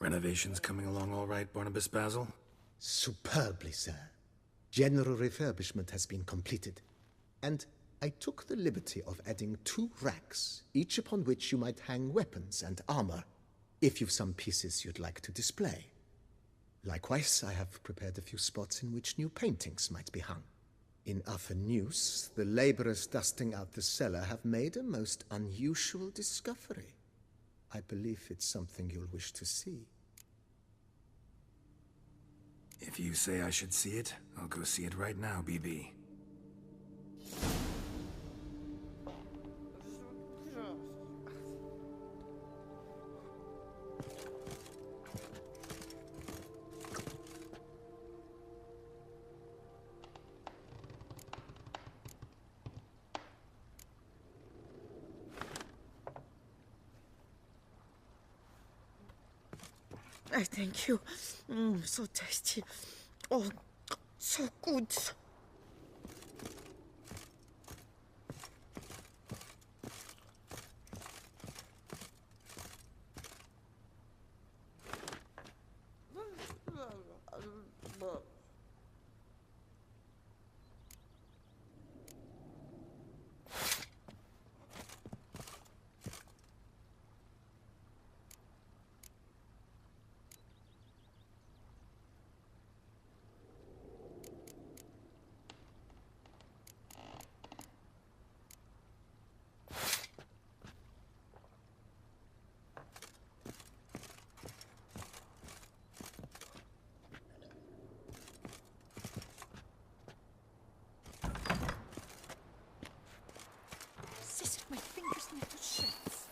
Renovations coming along all right, Barnabas Basil? Superbly, sir. General refurbishment has been completed. And I took the liberty of adding 2 racks, each upon which you might hang weapons and armor, if you've some pieces you'd like to display. Likewise, I have prepared a few spots in which new paintings might be hung. In other news, the laborers dusting out the cellar have made a most unusual discovery. I believe it's something you'll wish to see. If you say I should see it, I'll go see it right now, BB. I thank you. So tasty. Oh, so good. My fingers need to shreds.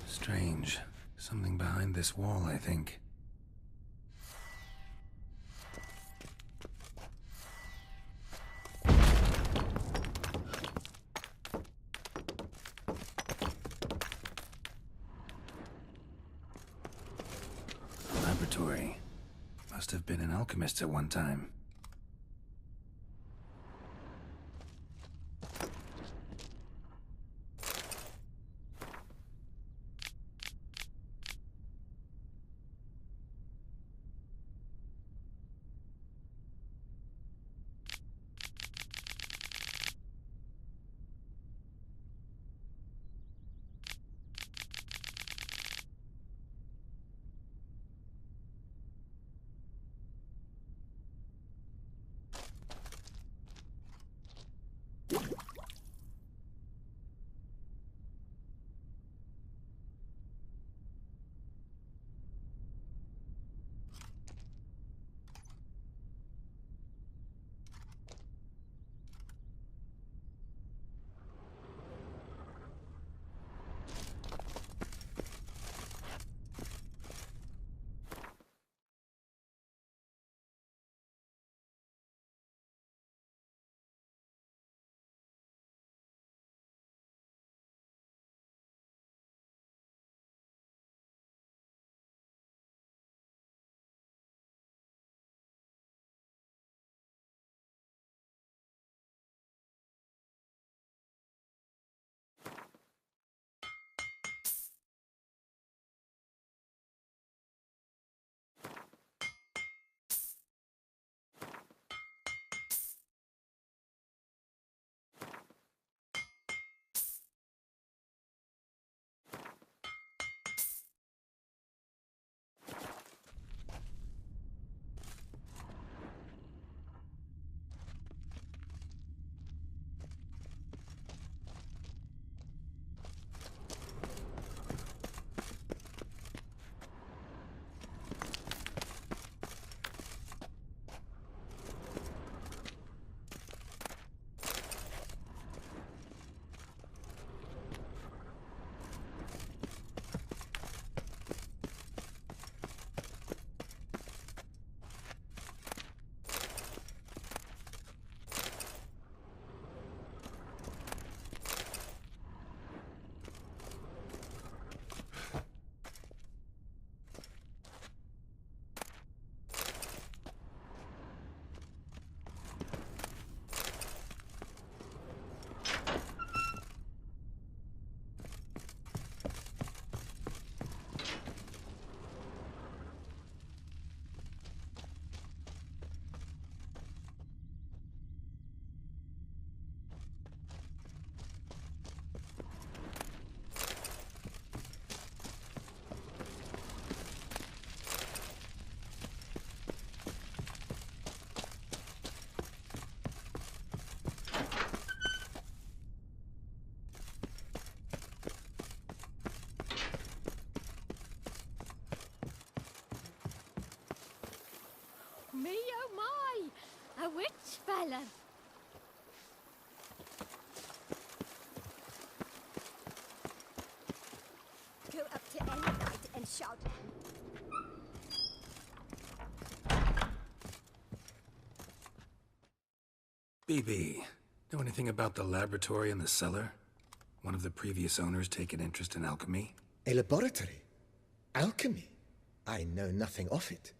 Strange. Something behind this wall, I think. Laboratory. Must have been an alchemist at one time. A witch fella. Go up to any knight and shout. BB, know anything about the laboratory in the cellar? One of the previous owners take an interest in alchemy? A laboratory? Alchemy? I know nothing of it.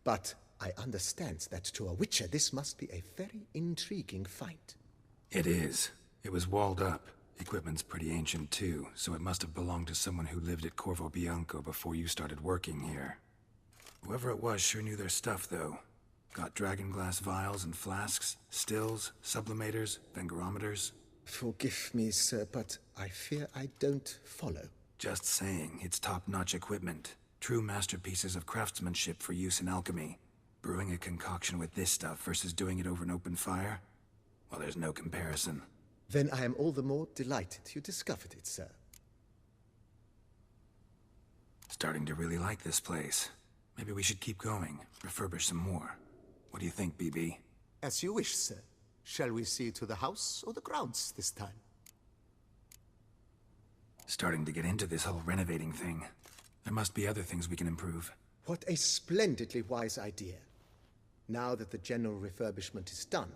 But I understand that to a witcher this must be a very intriguing find. It is. It was walled up. Equipment's pretty ancient too, so it must have belonged to someone who lived at Corvo Bianco before you started working here. Whoever it was sure knew their stuff, though. Got dragonglass vials and flasks, stills, sublimators, vengerometers. Forgive me, sir, but I fear I don't follow. Just saying, it's top-notch equipment. True masterpieces of craftsmanship for use in alchemy. Brewing a concoction with this stuff versus doing it over an open fire? Well, there's no comparison. Then I am all the more delighted you discovered it, sir. Starting to really like this place. Maybe we should keep going, refurbish some more. What do you think, BB? As you wish, sir. Shall we see to the house or the grounds this time? Starting to get into this whole renovating thing. There must be other things we can improve. What a splendidly wise idea. Now that the general refurbishment is done,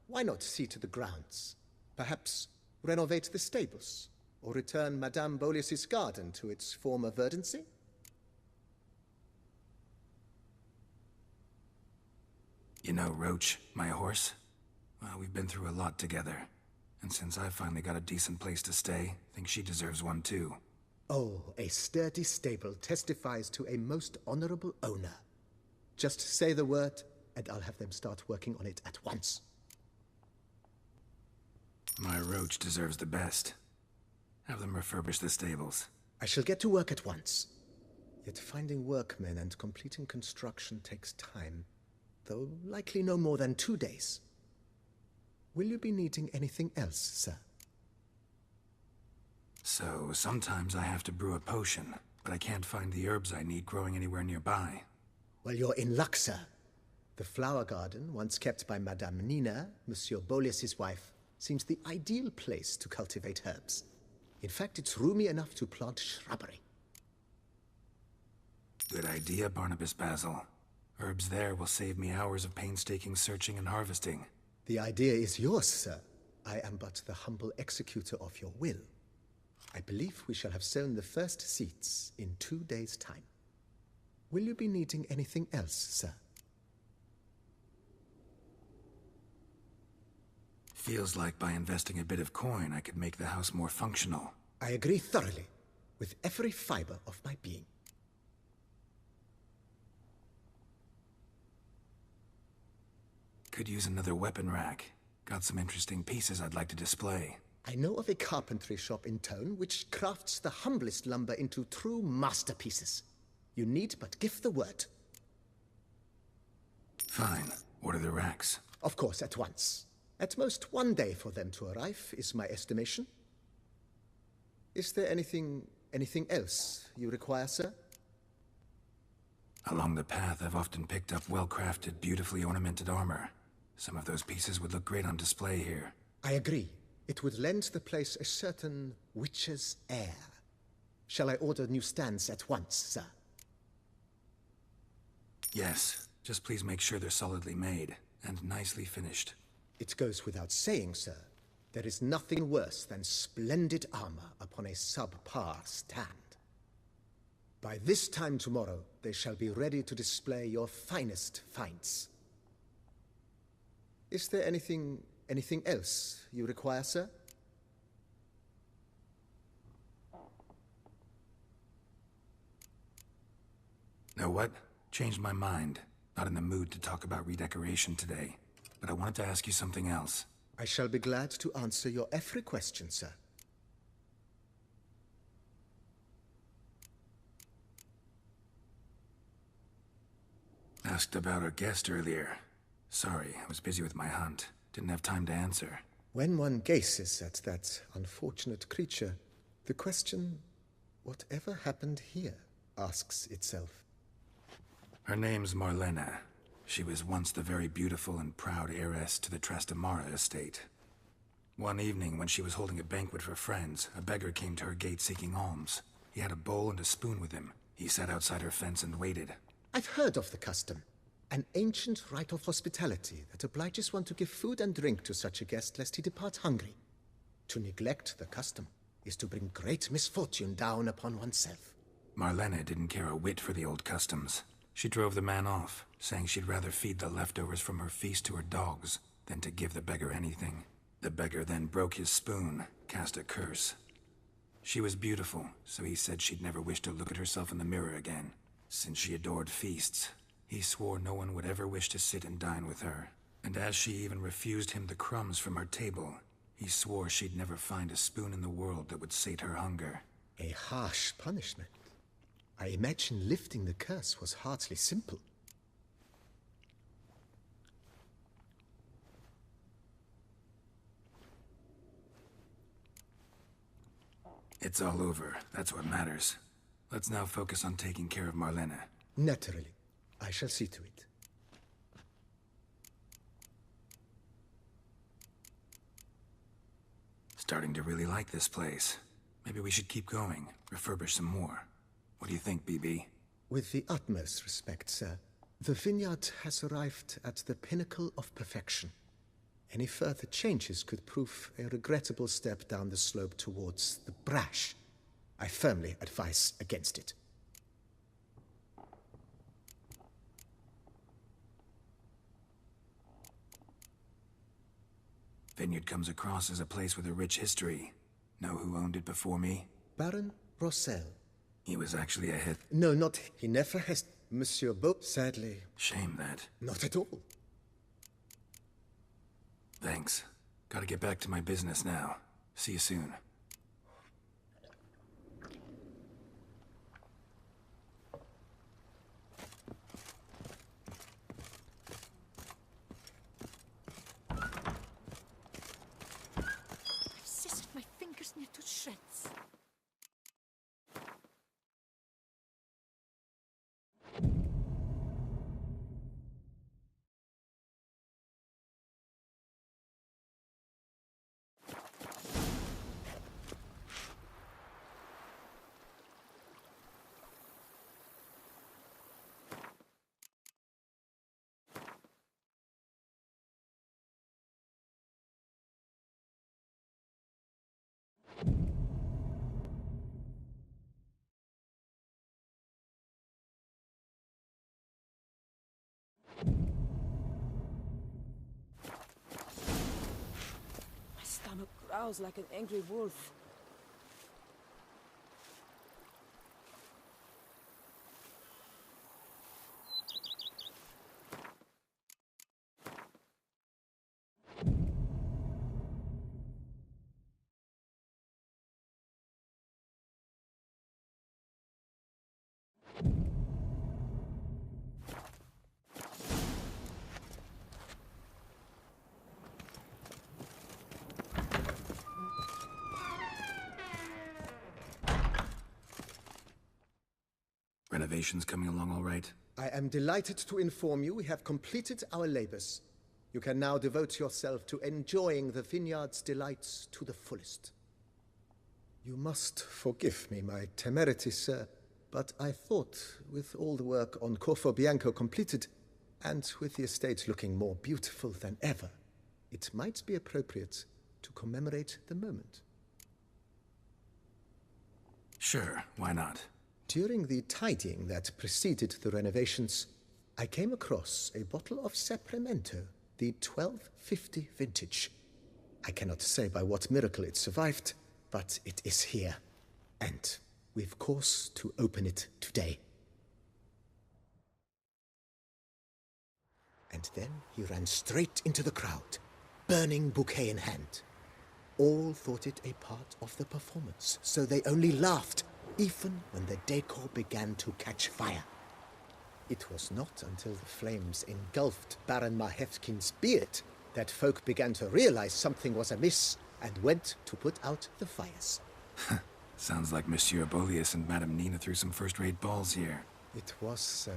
why not see to the grounds? Perhaps renovate the stables, or return Madame Bolis's garden to its former verdancy? You know Roach, my horse? Well, we've been through a lot together. And since I finally got a decent place to stay, I think she deserves one too. Oh, a sturdy stable testifies to a most honorable owner. Just say the word, and I'll have them start working on it at once. My Roach deserves the best. Have them refurbish the stables. I shall get to work at once. Yet finding workmen and completing construction takes time, though likely no more than 2 days. Will you be needing anything else, sir? So, sometimes I have to brew a potion, but I can't find the herbs I need growing anywhere nearby. Well, you're in luck, sir. The flower garden, once kept by Madame Nina, Monsieur Bolis's wife, seems the ideal place to cultivate herbs. In fact, it's roomy enough to plant shrubbery. Good idea, Barnabas Basil. Herbs there will save me hours of painstaking searching and harvesting. The idea is yours, sir. I am but the humble executor of your will. I believe we shall have sown the first seeds in 2 days' time. Will you be needing anything else, sir? Feels like by investing a bit of coin, I could make the house more functional. I agree thoroughly, with every fiber of my being. Could use another weapon rack. Got some interesting pieces I'd like to display. I know of a carpentry shop in town which crafts the humblest lumber into true masterpieces. You need but give the word. Fine. Order the racks. Of course, at once. At most 1 day for them to arrive, is my estimation. Is there anything else you require, sir? Along the path, I've often picked up well-crafted, beautifully ornamented armor. Some of those pieces would look great on display here. I agree. It would lend the place a certain witch's air. Shall I order new stands at once, sir? Yes. Just please make sure they're solidly made and nicely finished. It goes without saying, sir. There is nothing worse than splendid armor upon a subpar stand. By this time tomorrow, they shall be ready to display your finest finds. Is there anything else you require, sir? Know what? Changed my mind. Not in the mood to talk about redecoration today. But I wanted to ask you something else. I shall be glad to answer your every question, sir. Asked about our guest earlier. Sorry, I was busy with my hunt. Didn't have time to answer. When one gazes at that unfortunate creature, the question, whatever happened here, asks itself. Her name's Marlena. She was once the very beautiful and proud heiress to the Trastamara estate. One evening, when she was holding a banquet for friends, a beggar came to her gate seeking alms. He had a bowl and a spoon with him. He sat outside her fence and waited. I've heard of the custom. An ancient rite of hospitality that obliges one to give food and drink to such a guest lest he depart hungry. To neglect the custom is to bring great misfortune down upon oneself. Marlena didn't care a whit for the old customs. She drove the man off, saying she'd rather feed the leftovers from her feast to her dogs than to give the beggar anything. The beggar then broke his spoon, cast a curse. She was beautiful, so he said she'd never wish to look at herself in the mirror again. Since she adored feasts, he swore no one would ever wish to sit and dine with her. And as she even refused him the crumbs from her table, he swore she'd never find a spoon in the world that would sate her hunger. A harsh punishment. I imagine lifting the curse was hardly simple. It's all over. That's what matters. Let's now focus on taking care of Marlena. Naturally. I shall see to it. Starting to really like this place. Maybe we should keep going, refurbish some more. What do you think, BB? With the utmost respect, sir. The vineyard has arrived at the pinnacle of perfection. Any further changes could prove a regrettable step down the slope towards the brash. I firmly advise against it. Vineyard comes across as a place with a rich history. Know who owned it before me? Baron Rossel. He was actually a hit. No, not he never has. Monsieur Beau, sadly. Shame that. Not at all. Thanks. Gotta get back to my business now. See you soon. I've scissored my fingers near to shreds. My stomach growls like an angry wolf. Renovations coming along all right? I am delighted to inform you we have completed our labors. You can now devote yourself to enjoying the vineyard's delights to the fullest. You must forgive me my temerity, sir, but I thought, with all the work on Corvo Bianco completed, and with the estate looking more beautiful than ever, it might be appropriate to commemorate the moment. Sure, why not? During the tidying that preceded the renovations, I came across a bottle of Sapramento, the 1250 vintage. I cannot say by what miracle it survived, but it is here, and we've cause to open it today. And then he ran straight into the crowd, burning bouquet in hand. All thought it a part of the performance, so they only laughed, even when the decor began to catch fire. It was not until the flames engulfed Baron Mahevkin's beard that folk began to realize something was amiss and went to put out the fires. Sounds like Monsieur Bolius and Madame Nina threw some first-rate balls here. It was so.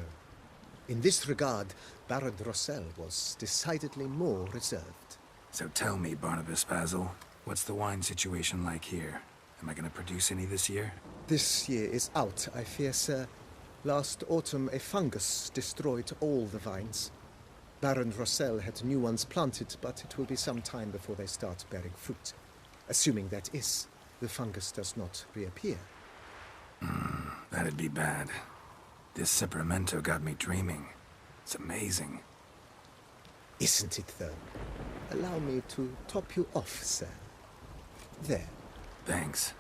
In this regard, Baron Rossel was decidedly more reserved. So tell me, Barnabas Basil, what's the wine situation like here? Am I gonna produce any this year? This year is out, I fear, sir. Last autumn, a fungus destroyed all the vines. Baron Rossel had new ones planted, but it will be some time before they start bearing fruit. Assuming that is, the fungus does not reappear. That'd be bad. This Sacramento got me dreaming. It's amazing. Isn't it, though? Allow me to top you off, sir. There. Thanks.